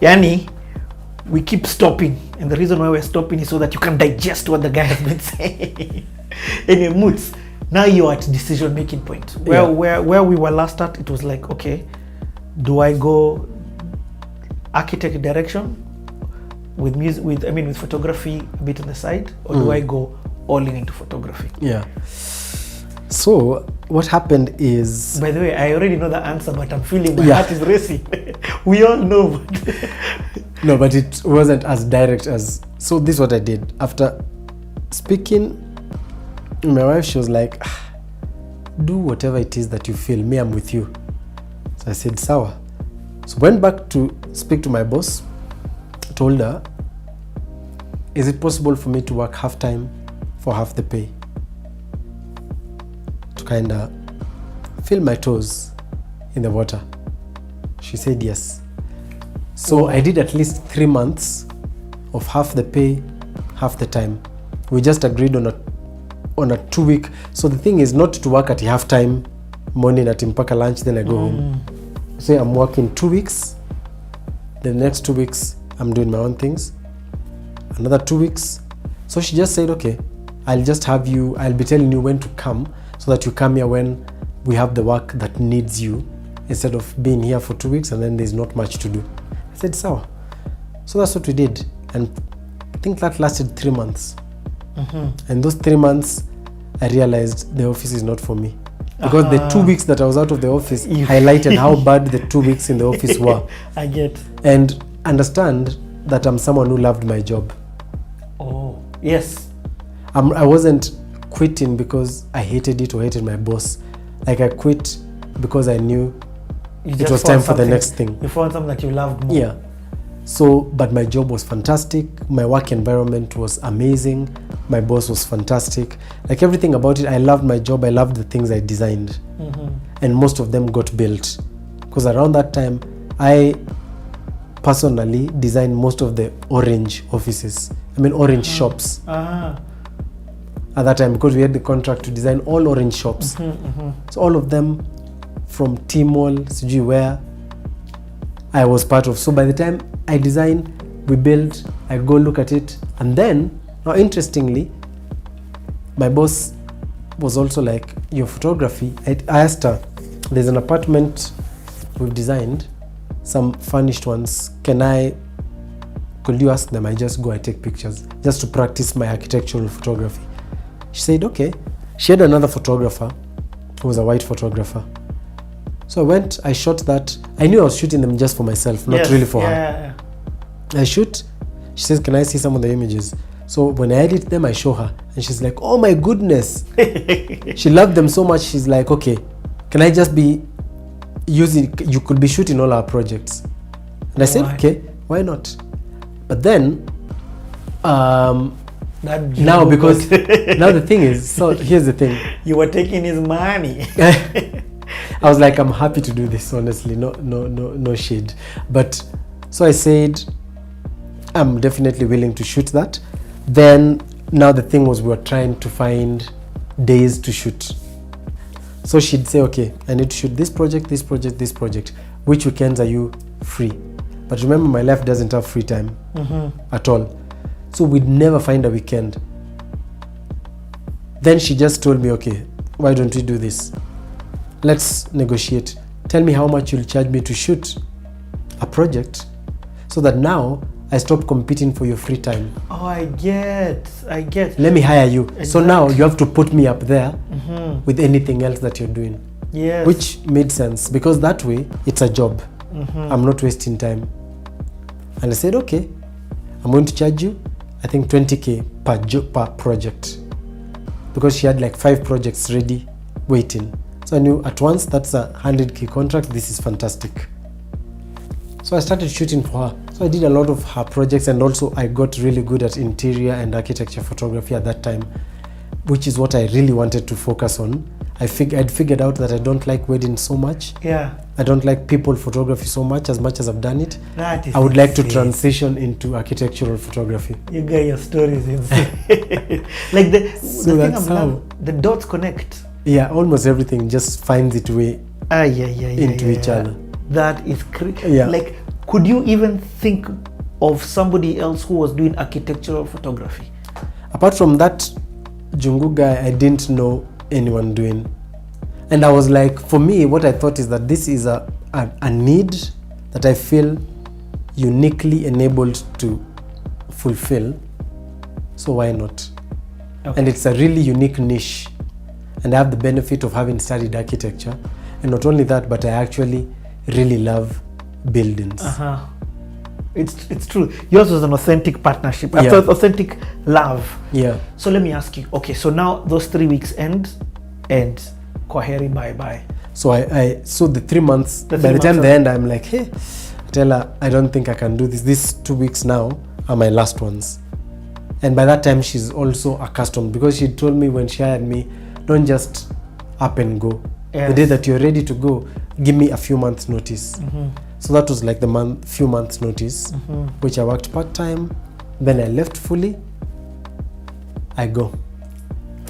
Yani, we keep stopping, and the reason why we're stopping is so that you can digest what the guy has been saying. Anyway, Moots, now you're at decision making point. Where we were last at, it was like, okay, do I go architect direction with music, with photography a bit on the side, or do I go all into photography? Yeah. So what happened is, by the way, I already know the answer, but I'm feeling my heart is racing. We all know. No, but it wasn't as direct as. So this is what I did after speaking. My wife, she was like, do whatever it is that you feel. Me, I'm with you. So I said, sawa. So went back to speak to my boss. Told her, is it possible for me to work half time for half the pay? To kind of feel my toes in the water. She said yes. So I did at least 3 months of half the pay, half the time. We just agreed on a 2 week. So the thing is not to work at half time, morning at mpaka lunch, then I go home. So I'm working 2 weeks. The next 2 weeks, I'm doing my own things. Another 2 weeks. So she just said, okay, I'll be telling you when to come so that you come here when we have the work that needs you, instead of being here for 2 weeks and then there's not much to do. I said, sawa. So that's what we did. And I think that lasted 3 months. And those 3 months, I realized the office is not for me. Because the 2 weeks that I was out of the office highlighted how bad the 2 weeks in the office were. I get. And understand that I'm someone who loved my job. Oh, yes. I wasn't quitting because I hated it or hated my boss. Like I quit because I knew it was time for the next thing. You found something that you loved more. Yeah. So, but my job was fantastic. My work environment was amazing. My boss was fantastic. Like everything about it, I loved my job. I loved the things I designed. And most of them got built. Because around that time, I personally designed most of the orange offices. Orange shops. At that time, because we had the contract to design all orange shops. So all of them from T-Mall, Sijui where, I was part of. So by the time I design, we build, I go look at it. And then, now interestingly, my boss was also like, your photography, I asked her, there's an apartment we've designed, some furnished ones. Could you ask them? I just go, I take pictures, just to practice my architectural photography. She said, okay. She had another photographer who was a white photographer. So I went, I shot that. I knew I was shooting them just for myself, not really for her. I shoot. She says, can I see some of the images? So when I edit them, I show her. And she's like, oh my goodness. She loved them so much. She's like, okay, can I just be using, you could be shooting all our projects. And I said, okay, why not? But then, now because, now the thing is, so here's the thing. You were taking his money. I was like, I'm happy to do this, honestly, no shade. But so I said, I'm definitely willing to shoot that. Then now the thing was, we were trying to find days to shoot. So she'd say, okay, I need to shoot this project, this project, this project. Which weekends are you free? But remember, my life doesn't have free time at all. So we'd never find a weekend. Then she just told me, okay, why don't we do this? Let's negotiate. Tell me how much you'll charge me to shoot a project, so that now I stop competing for your free time. Oh, I get. Let me hire you. Exactly. So now you have to put me up there with anything else that you're doing. Yes. Which made sense, because that way it's a job. I'm not wasting time. And I said, okay, I'm going to charge you, I think 20K per project. Because she had like 5 projects ready, waiting. So I knew at once, that's a 100K contract. This is fantastic. So I started shooting for her. So I did a lot of her projects, and also I got really good at interior and architecture photography at that time, which is what I really wanted to focus on. I'd figured out that I don't like weddings so much. Yeah. I don't like people photography so much as I've done it. That is I would like to transition into architectural photography. You get your stories insane. Like the thing I've learned, the dots connect. Yeah, almost everything just finds its way into each other. That is Yeah. like Could you even think of somebody else who was doing architectural photography? Apart from that Jungu guy, I didn't know anyone doing. And I was like, for me, what I thought is that this is a need that I feel uniquely enabled to fulfill. So why not? Okay. And it's a really unique niche. And I have the benefit of having studied architecture. And not only that, but I actually really love buildings. Uh-huh. It's true. Yours was an authentic partnership, Yeah. authentic love. Yeah. So let me ask you, okay, so now those 3 weeks end and kwaheri bye-bye. So so the 3 months, The by 3 the time months they end, I'm like, hey, tell her, I don't think I can do this. These 2 weeks now are my last ones. And by that time, she's also accustomed, because she told me when she hired me, don't just up and go. Yes. The day that you're ready to go, give me a few months notice. Mm-hmm. So that was like the few months notice, which I worked part-time. Then I left fully. I go.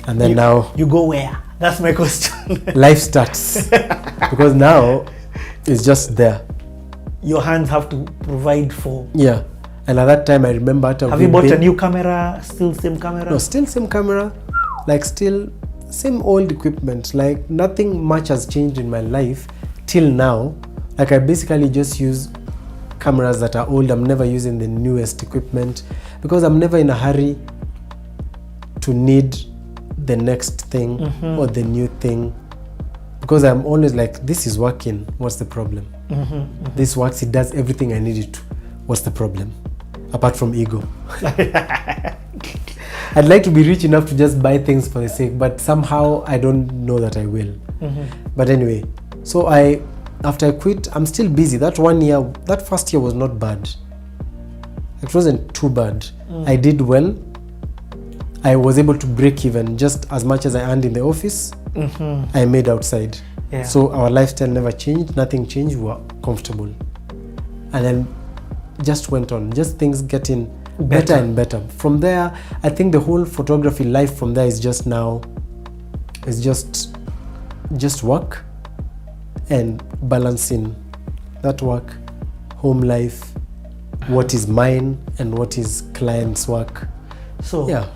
And then now You go where? That's my question. life starts. Because now it's just there. Your hands have to provide for. Yeah. And at that time I remember after Have you bought a new camera? Still same camera? No, still same camera. Like still same old equipment. Like nothing much has changed in my life till now. Like I basically just use cameras that are old. I'm never using the newest equipment because I'm never in a hurry to need the next thing or the new thing, because I'm always like, this is working, what's the problem? This works, it does everything I need it to, what's the problem? Apart from ego. I'd like to be rich enough to just buy things for the sake, but somehow I don't know that I will. But anyway, so after I quit, I'm still busy. That 1 year, that first year was not bad. It wasn't too bad. I did well. I was able to break even just as much as I earned in the office. I made outside. Yeah. So our lifestyle never changed. Nothing changed. We were comfortable. And then just went on. Just things getting better and better. From there, I think the whole photography life from there is just now, is just work and balancing that work, home life, what is mine and what is client's work. So yeah.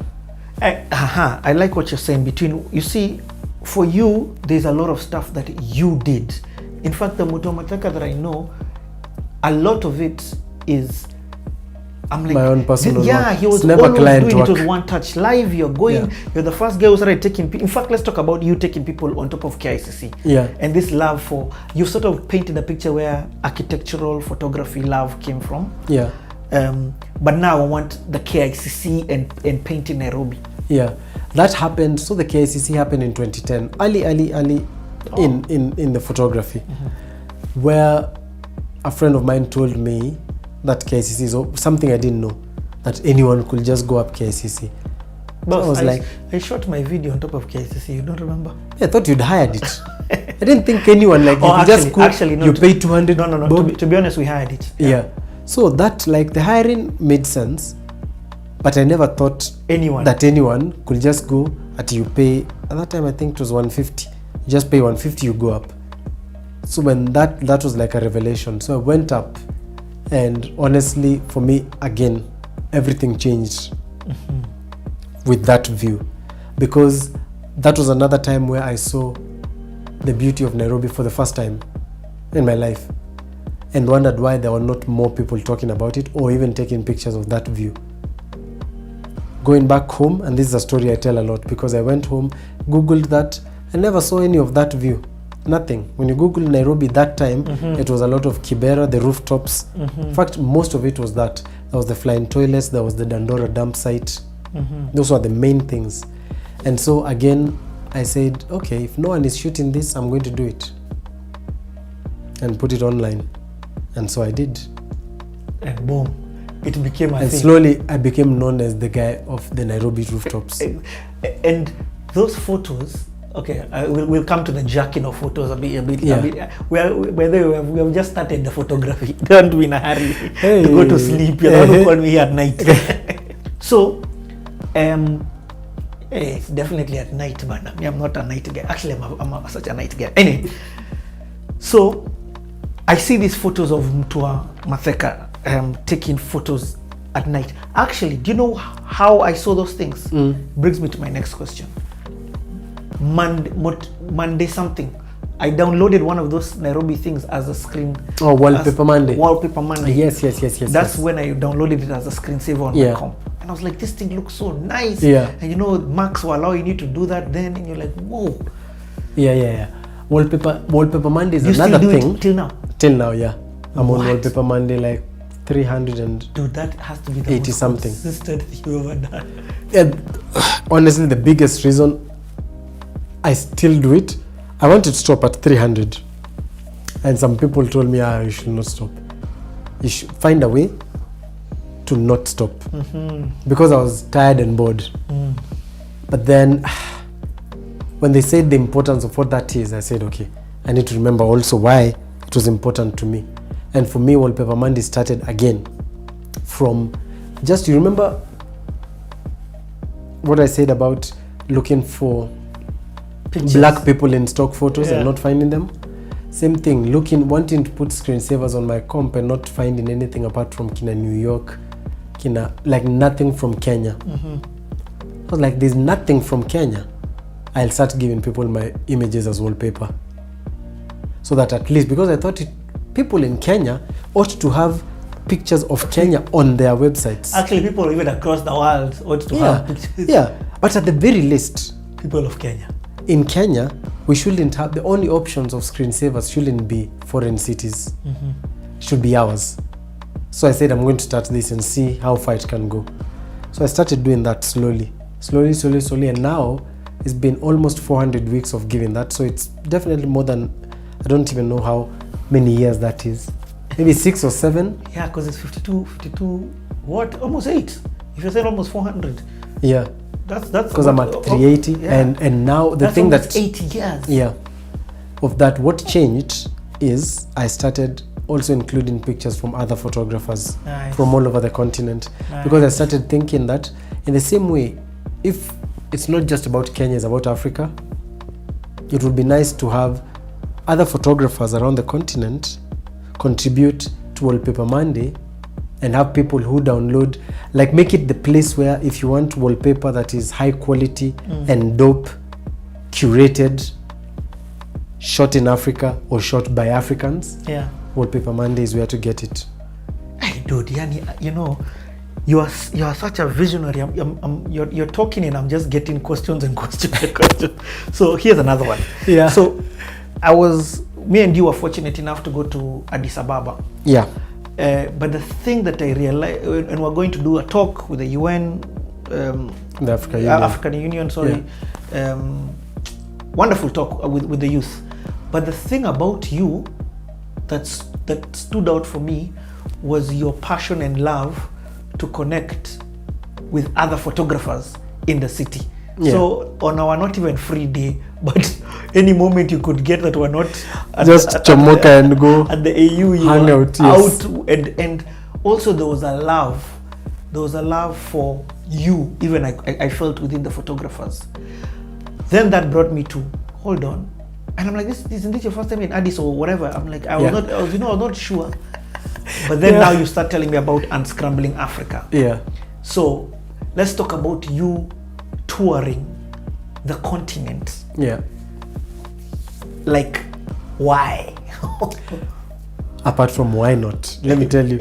I like what you're saying. You see, for you, there's a lot of stuff that you did. In fact, the Mutua Matheka that I know, a lot of it is, I'm like, my own personal yeah, work. he was It's never always client doing work. it. Was one touch live. You're going. You're the first guy who started taking. In fact, let's talk about you taking people on top of KICC. Yeah. And this love for, you sort of painted a picture where architectural photography love came from. Yeah. But now I want the KICC and paint in Nairobi. Yeah, that happened. So the KICC happened in 2010, early in the photography, where a friend of mine told me that KICC is something I didn't know, that anyone could just go up KICC. But so I shot my video on top of KICC. You don't remember? Yeah, I thought you'd hired it. I didn't think anyone like you could just go. Actually, no, you pay 200. No. To be honest, we hired it. Yeah. So that, like, the hiring made sense, but I never thought that anyone could just go at, you pay, at that time I think it was 150. You just pay 150, you go up. So when that was like a revelation. So I went up, and honestly, for me, again, everything changed with that view, because that was another time where I saw the beauty of Nairobi for the first time in my life, and wondered why there were not more people talking about it or even taking pictures of that view. Going back home, and this is a story I tell a lot, because I went home, Googled that, I never saw any of that view. Nothing. When you Google Nairobi that time, it was a lot of Kibera, the rooftops. In fact, most of it was that. There was the flying toilets, there was the Dandora dump site. Those were the main things. And so again, I said, okay, if no one is shooting this, I'm going to do it and put it online. And so I did. And boom, it became a thing. And slowly I became known as the guy of the Nairobi rooftops. And those photos, okay, we'll come to the jacking of photos a bit. Well, we have just started the photography. Don't be in a hurry to go to sleep. You're not going to call me here at night. So, it's definitely at night, man. I'm not a night guy. Actually, I'm such a night guy. Anyway, so I see these photos of Mutua Matheka taking photos at night. Actually, do you know how I saw those things? Brings me to my next question. Monday something. I downloaded one of those Nairobi things as a screen. Oh, Wallpaper Monday. Wallpaper Monday. Yes. That's when I downloaded it as a screensaver on my comp. And I was like, this thing looks so nice. Yeah. And you know, Macs were allowing you to do that then, and you're like, whoa. Yeah. Wallpaper Monday is you another still do thing. It till now? Till now, yeah. I'm What? on Wallpaper Monday like 300 and... Dude, that has to be the 80 most something. consistent thing you've ever done. And honestly, the biggest reason I still do it, I wanted to stop at 300. And some people told me, you should not stop. You should find a way to not stop. Because I was tired and bored. But then, when they said the importance of what that is, I said, okay, I need to remember also why it was important to me. And for me, Wallpaper Monday started again from just, you remember what I said about looking for Pictures. black people in stock photos and Yeah. not finding them? Same thing, wanting to put screensavers on my comp and not finding anything apart from Kina New York, like nothing from Kenya. I was like, there's nothing from Kenya. I'll start giving people my images as wallpaper. So that at least, because I thought people in Kenya ought to have pictures of Kenya on their websites. Actually, people even across the world ought to have pictures. Yeah, but at the very least, People of Kenya. in Kenya, we shouldn't have, the only options of screensavers shouldn't be foreign cities. Should be ours. So I said, I'm going to start this and see how far it can go. So I started doing that slowly. And now it's been almost 400 weeks of giving that. So it's definitely more than, I don't even know how many years that is. Maybe 6 or 7. Yeah, because it's 52, what? Almost 8. If you said almost 400. Yeah. That's Because I'm at 380. Yeah. And now the That's thing almost that... 80 years. Yeah. Of that, what changed is I started also including pictures from other photographers from all over the continent. Because I started thinking that in the same way, if it's not just about Kenya, it's about Africa, it would be nice to have other photographers around the continent contribute to Wallpaper Monday and have people who download, like make it the place where if you want wallpaper that is high quality and dope, curated, shot in Africa or shot by Africans, Yeah. Wallpaper Monday is where to get it. Hey, dude, Yani, you know, you are such a visionary. You're talking and I'm just getting questions and questions and questions. So here's another one. Yeah. So me and you were fortunate enough to go to Addis Ababa. Yeah. But the thing that I realized, and we're going to do a talk with the UN, The African Union. wonderful talk with the youth. But the thing about you that stood out for me was your passion and love to connect with other photographers in the city. Yeah. So on our not even free day, but any moment you could get that we're not Just chomoka and go at the AU, you hang were out, yes. and also there was a love for you, even I felt within the photographers. Then that brought me to, hold on, and I'm like, isn't this your first time in Addis or whatever? I'm like, I was not sure. But then now you start telling me about Unscrambling Africa. Yeah. So let's talk about you touring the continent. Yeah. Like, why? Apart from why not, let me tell you,